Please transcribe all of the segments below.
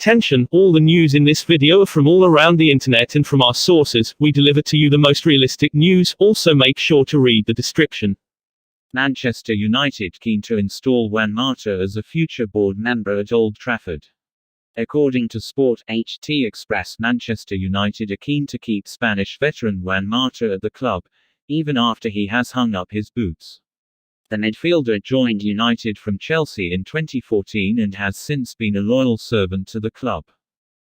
Attention, all the news in this video are from all around the internet and from our sources. We deliver to you the most realistic news. Also make sure to read the description. Manchester United keen to install Juan Mata as a future board member at Old Trafford. According to Sport HT Express, Manchester United are keen to keep Spanish veteran Juan Mata at the club, even after he has hung up his boots. The midfielder joined United from Chelsea in 2014 and has since been a loyal servant to the club.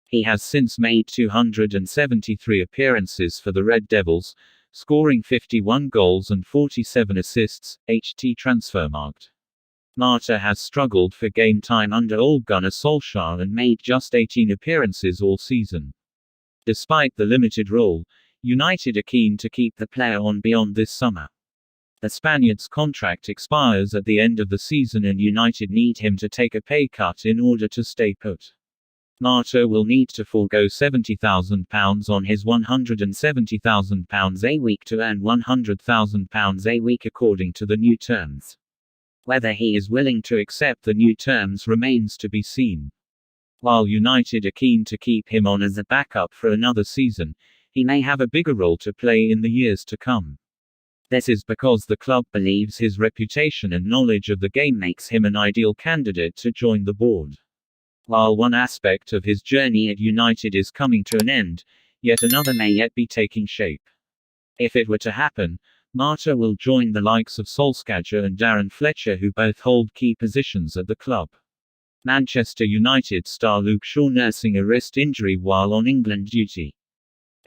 He has since made 273 appearances for the Red Devils, scoring 51 goals and 47 assists, HT Transfermarkt. Mata has struggled for game time under Ole Gunnar Solskjaer and made just 18 appearances all season. Despite the limited role, United are keen to keep the player on beyond this summer. The Spaniard's contract expires at the end of the season and United need him to take a pay cut in order to stay put. Mata will need to forego £70,000 on his £170,000 a week to earn £100,000 a week according to the new terms. Whether he is willing to accept the new terms remains to be seen. While United are keen to keep him on as a backup for another season, he may have a bigger role to play in the years to come. This is because the club believes his reputation and knowledge of the game makes him an ideal candidate to join the board. While one aspect of his journey at United is coming to an end, yet another may yet be taking shape. If it were to happen, Mata will join the likes of Solskjaer and Darren Fletcher, who both hold key positions at the club. Manchester United star Luke Shaw nursing a wrist injury while on England duty.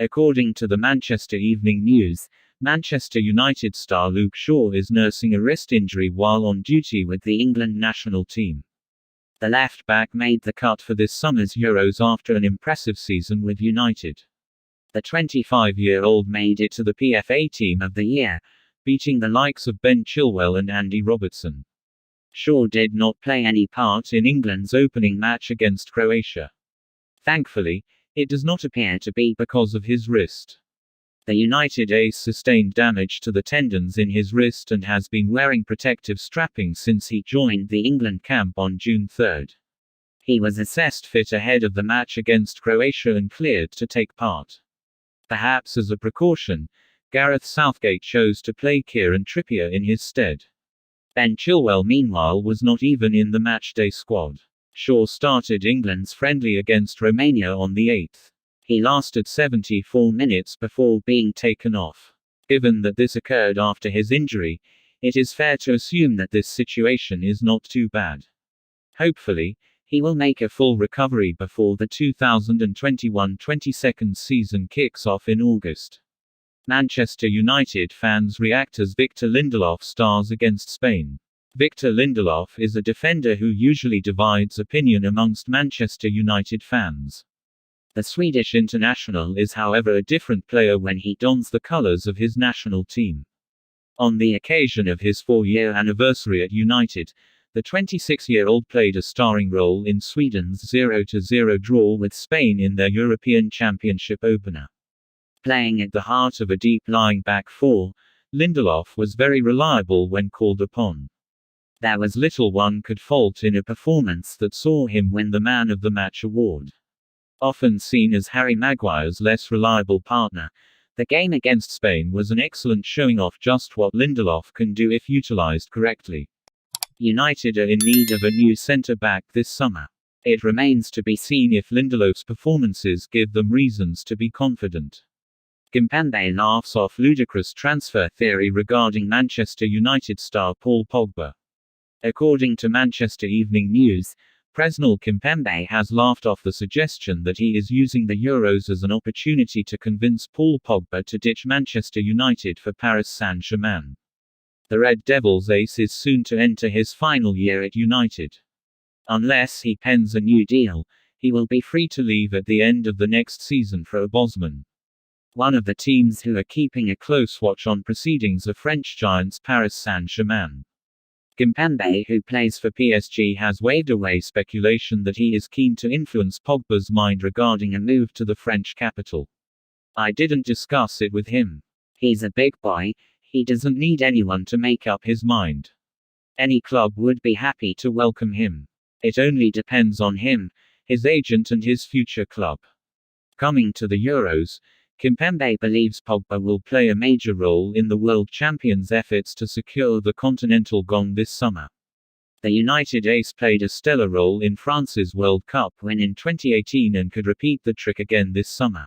According to the Manchester Evening News, Manchester United star Luke Shaw is nursing a wrist injury while on duty with the England national team. The left-back made the cut for this summer's Euros after an impressive season with United. The 25-year-old made it to the PFA Team of the Year, beating the likes of Ben Chilwell and Andy Robertson. Shaw did not play any part in England's opening match against Croatia. Thankfully, it does not appear to be because of his wrist. The United ace sustained damage to the tendons in his wrist and has been wearing protective strapping since he joined the England camp on June 3. He was assessed fit ahead of the match against Croatia and cleared to take part. Perhaps as a precaution, Gareth Southgate chose to play Kieran Trippier in his stead. Ben Chilwell meanwhile was not even in the matchday squad. Shaw started England's friendly against Romania on the 8th. He lasted 74 minutes before being taken off. Given that this occurred after his injury, it is fair to assume that this situation is not too bad. Hopefully, he will make a full recovery before the 2021-22 season kicks off in August. Manchester United fans react as Victor Lindelof stars against Spain. Victor Lindelof is a defender who usually divides opinion amongst Manchester United fans. The Swedish international is however a different player when he dons the colours of his national team. On the occasion of his 4-year anniversary at United, the 26-year-old played a starring role in Sweden's 0-0 draw with Spain in their European Championship opener. Playing at the heart of a deep-lying back four, Lindelof was very reliable when called upon. There was little one could fault in a performance that saw him win the Man of the Match award. Often seen as Harry Maguire's less reliable partner, the game against Spain was an excellent showing off just what Lindelof can do if utilized correctly. United are in need of a new centre-back this summer. It remains to be seen if Lindelof's performances give them reasons to be confident. Kimpembe laughs off ludicrous transfer theory regarding Manchester United star Paul Pogba. According to Manchester Evening News, Presnel Kimpembe has laughed off the suggestion that he is using the Euros as an opportunity to convince Paul Pogba to ditch Manchester United for Paris Saint-Germain. The Red Devils ace is soon to enter his final year at United. Unless he pens a new deal, he will be free to leave at the end of the next season for a Bosman. One of the teams who are keeping a close watch on proceedings are French giants Paris Saint-Germain. Kimpembe, who plays for PSG, has waved away speculation that he is keen to influence Pogba's mind regarding a move to the French capital. "I didn't discuss it with him. He's a big boy, he doesn't need anyone to make up his mind. Any club would be happy to welcome him. It only depends on him. his agent and his future club. Coming to the Euros, Kimpembe believes Pogba will play a major role in the world champions' efforts to secure the Continental Gong this summer. The United ace played a stellar role in France's World Cup win in 2018 and could repeat the trick again this summer.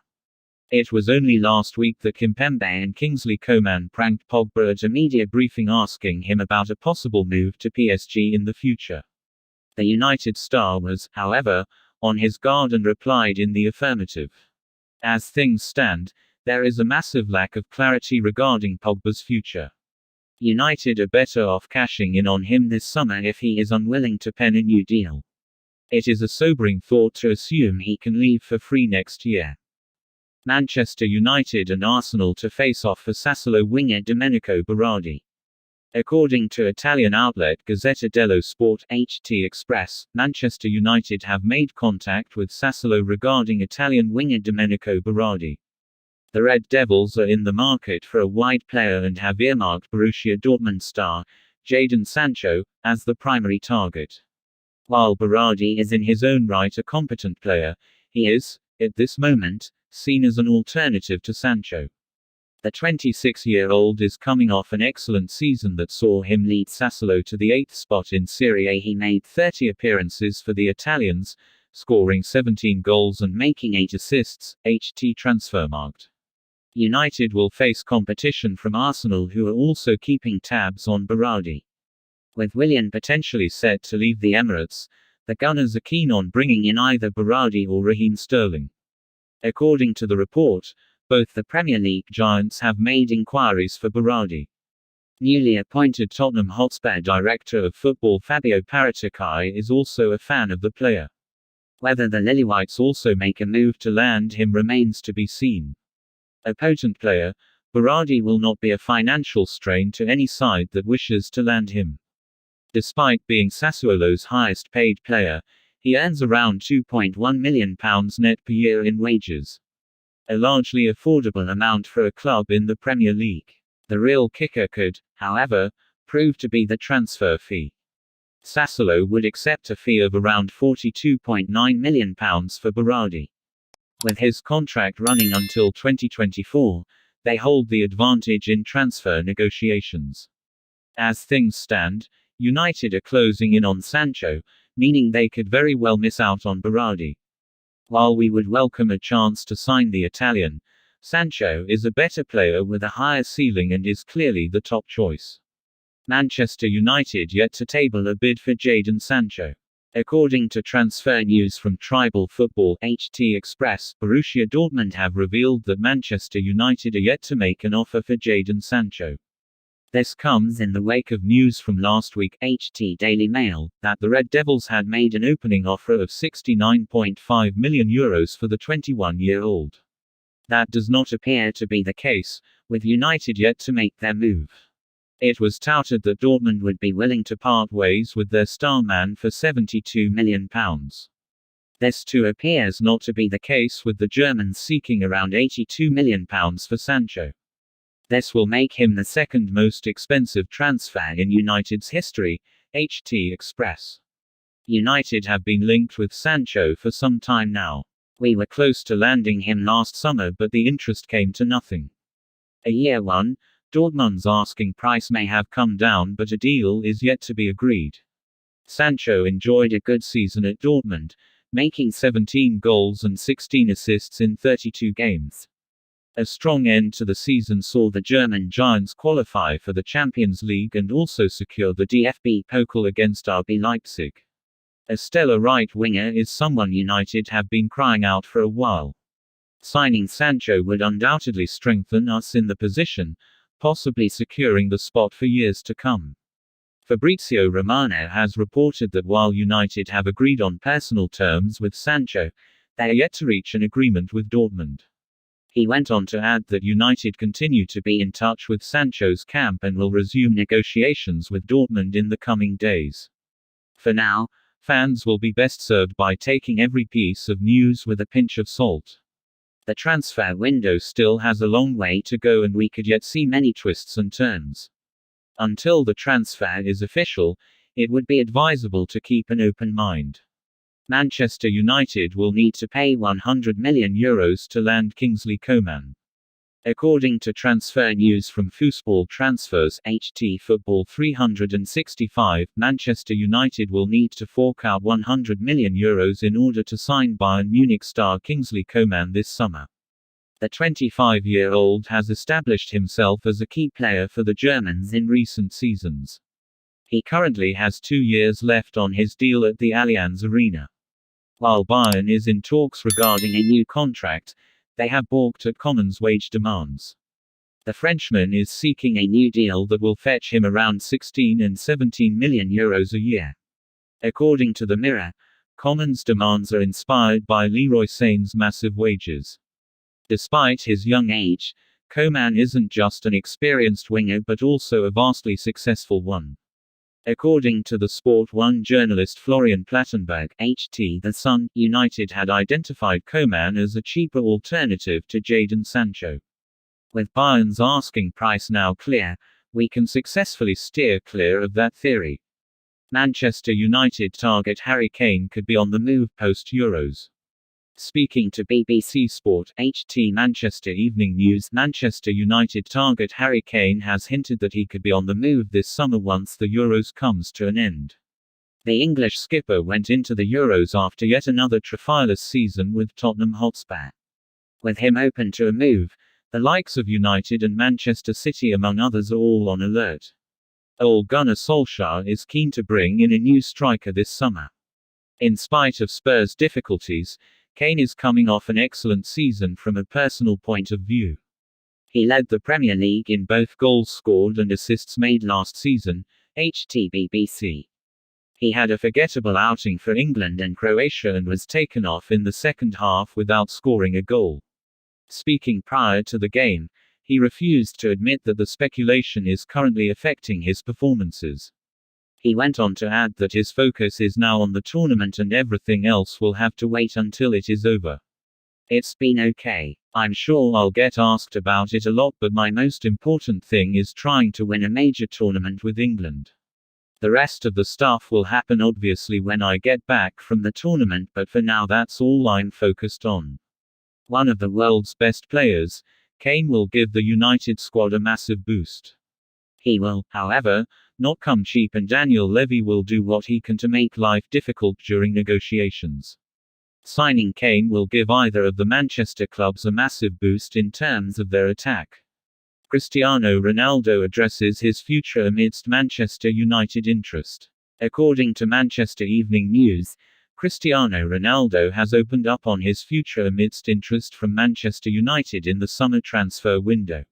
It was only last week that Kimpembe and Kingsley Coman pranked Pogba at a media briefing asking him about a possible move to PSG in the future. The United star was, however, on his guard and replied in the affirmative. As things stand, there is a massive lack of clarity regarding Pogba's future. United are better off cashing in on him this summer if he is unwilling to pen a new deal. It is a sobering thought to assume he can leave for free next year. Manchester United and Arsenal to face off for Sassuolo winger Domenico Berardi. According to Italian outlet Gazzetta dello Sport (HT Express), Manchester United have made contact with Sassuolo regarding Italian winger Domenico Berardi. The Red Devils are in the market for a wide player and have earmarked Borussia Dortmund star Jadon Sancho as the primary target. While Berardi is in his own right a competent player, he is, at this moment, seen as an alternative to Sancho. The 26-year-old is coming off an excellent season that saw him lead Sassuolo to the 8th spot in Serie A. He made 30 appearances for the Italians, scoring 17 goals and making 8 assists, HT Transfermarkt. United will face competition from Arsenal, who are also keeping tabs on Berardi. With Willian potentially set to leave the Emirates, the Gunners are keen on bringing in either Berardi or Raheem Sterling. According to the report, both the Premier League giants have made inquiries for Berardi. Newly appointed Tottenham Hotspur director of football Fabio Paratici is also a fan of the player. Whether the Lilywhites also make a move to land him remains to be seen. A potent player, Berardi will not be a financial strain to any side that wishes to land him. Despite being Sassuolo's highest paid player, he earns around £2.1 million net per year in wages. A largely affordable amount for a club in the Premier League. The real kicker could, however, prove to be the transfer fee. Sassuolo would accept a fee of around £42.9 million for Berardi. With his contract running until 2024, they hold the advantage in transfer negotiations. As things stand, United are closing in on Sancho, meaning they could very well miss out on Berardi. While we would welcome a chance to sign the Italian, Sancho is a better player with a higher ceiling and is clearly the top choice. Manchester United yet to table a bid for Jadon Sancho. According to transfer news from Tribal Football (HT Express), Borussia Dortmund have revealed that Manchester United are yet to make an offer for Jadon Sancho. This comes in the wake of news from last week, HT Daily Mail, that the Red Devils had made an opening offer of €69.5 million for the 21-year-old. That does not appear to be the case, with United yet to make their move. It was touted that Dortmund would be willing to part ways with their star man for £72 million. This too appears not to be the case, with the Germans seeking around £82 million for Sancho. This will make him the second most expensive transfer in United's history, HT Express. United have been linked with Sancho for some time now. We were close to landing him last summer, but the interest came to nothing. A year one, Dortmund's asking price may have come down, but a deal is yet to be agreed. Sancho enjoyed a good season at Dortmund, making 17 goals and 16 assists in 32 games. A strong end to the season saw the German Giants qualify for the Champions League and also secure the DFB Pokal against RB Leipzig. A stellar right winger is someone United have been crying out for a while. Signing Sancho would undoubtedly strengthen us in the position, possibly securing the spot for years to come. Fabrizio Romano has reported that while United have agreed on personal terms with Sancho, they are yet to reach an agreement with Dortmund. He went on to add that United continue to be in touch with Sancho's camp and will resume negotiations with Dortmund in the coming days. For now, fans will be best served by taking every piece of news with a pinch of salt. The transfer window still has a long way to go and we could yet see many twists and turns. Until the transfer is official, it would be advisable to keep an open mind. Manchester United will need to pay €100 million to land Kingsley Coman. According to transfer news from Football Transfers (HT Football 365), Manchester United will need to fork out €100 million in order to sign Bayern Munich star Kingsley Coman this summer. The 25-year-old has established himself as a key player for the Germans in recent seasons. He currently has 2 years left on his deal at the Allianz Arena. While Bayern is in talks regarding a new contract, they have balked at Coman's wage demands. The Frenchman is seeking a new deal that will fetch him around €16 and €17 million a year. According to the Mirror, Coman's demands are inspired by Leroy Sané's massive wages. Despite his young age, Coman isn't just an experienced winger but also a vastly successful one. According to the Sport 1 journalist Florian Plettenberg, HT The Sun, United had identified Coman as a cheaper alternative to Jadon Sancho. With Bayern's asking price now clear, we can successfully steer clear of that theory. Manchester United target Harry Kane could be on the move post-Euros. Speaking to BBC Sport HT Manchester Evening News, Manchester United target Harry Kane has hinted that he could be on the move this summer once the Euros comes to an end. The English skipper went into the Euros after yet another trophy-less season with Tottenham Hotspur. With him open to a move, the likes of United and Manchester City among others are all on alert. Ole Gunnar Solskjaer is keen to bring in a new striker this summer. In spite of Spurs' difficulties, Kane is coming off an excellent season from a personal point of view. He led the Premier League in both goals scored and assists made last season, HT/BBC. He had a forgettable outing for England and Croatia and was taken off in the second half without scoring a goal. Speaking prior to the game, he refused to admit that the speculation is currently affecting his performances. He went on to add that his focus is now on the tournament and everything else will have to wait until it is over. It's been okay. I'm sure I'll get asked about it a lot, but my most important thing is trying to win a major tournament with England. The rest of the stuff will happen obviously when I get back from the tournament, but for now that's all I'm focused on. One of the world's best players, Kane will give the United squad a massive boost. He will, however, not come cheap, and Daniel Levy will do what he can to make life difficult during negotiations. Signing Kane will give either of the Manchester clubs a massive boost in terms of their attack. Cristiano Ronaldo addresses his future amidst Manchester United interest. According to Manchester Evening News, Cristiano Ronaldo has opened up on his future amidst interest from Manchester United in the summer transfer window.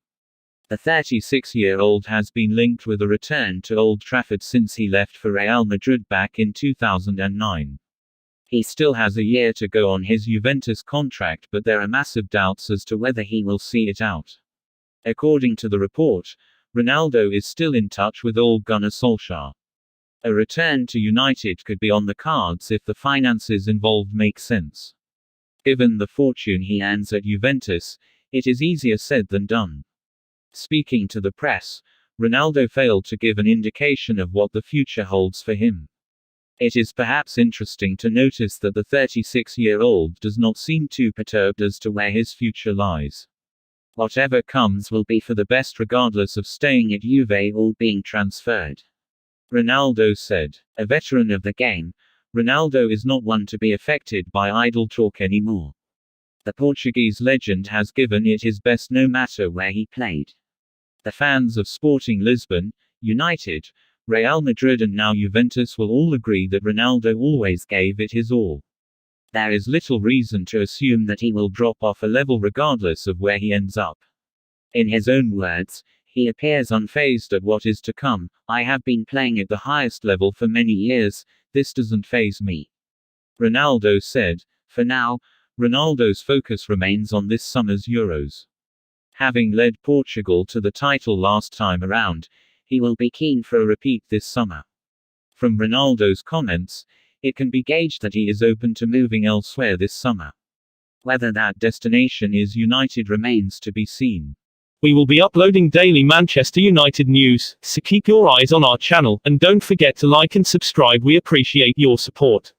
The 36-year-old has been linked with a return to Old Trafford since he left for Real Madrid back in 2009. He still has a year to go on his Juventus contract, but there are massive doubts as to whether he will see it out. According to the report, Ronaldo is still in touch with Ole Gunnar Solskjaer. A return to United could be on the cards if the finances involved make sense. Given the fortune he earns at Juventus, it is easier said than done. Speaking to the press, Ronaldo failed to give an indication of what the future holds for him. It is perhaps interesting to notice that the 36-year-old does not seem too perturbed as to where his future lies. Whatever comes will be for the best regardless of staying at Juve or being transferred. Ronaldo said. A veteran of the game, Ronaldo is not one to be affected by idle talk anymore. The Portuguese legend has given it his best no matter where he played. The fans of Sporting Lisbon, United, Real Madrid and now Juventus will all agree that Ronaldo always gave it his all. There is little reason to assume that he will drop off a level regardless of where he ends up. In his own words, he appears unfazed at what is to come. I have been playing at the highest level for many years, this doesn't faze me. Ronaldo said. For now, Ronaldo's focus remains on this summer's Euros. Having led Portugal to the title last time around, he will be keen for a repeat this summer. From Ronaldo's comments, it can be gauged that he is open to moving elsewhere this summer. Whether that destination is United remains to be seen. We will be uploading daily Manchester United news, so keep your eyes on our channel, and don't forget to like and subscribe. We appreciate your support.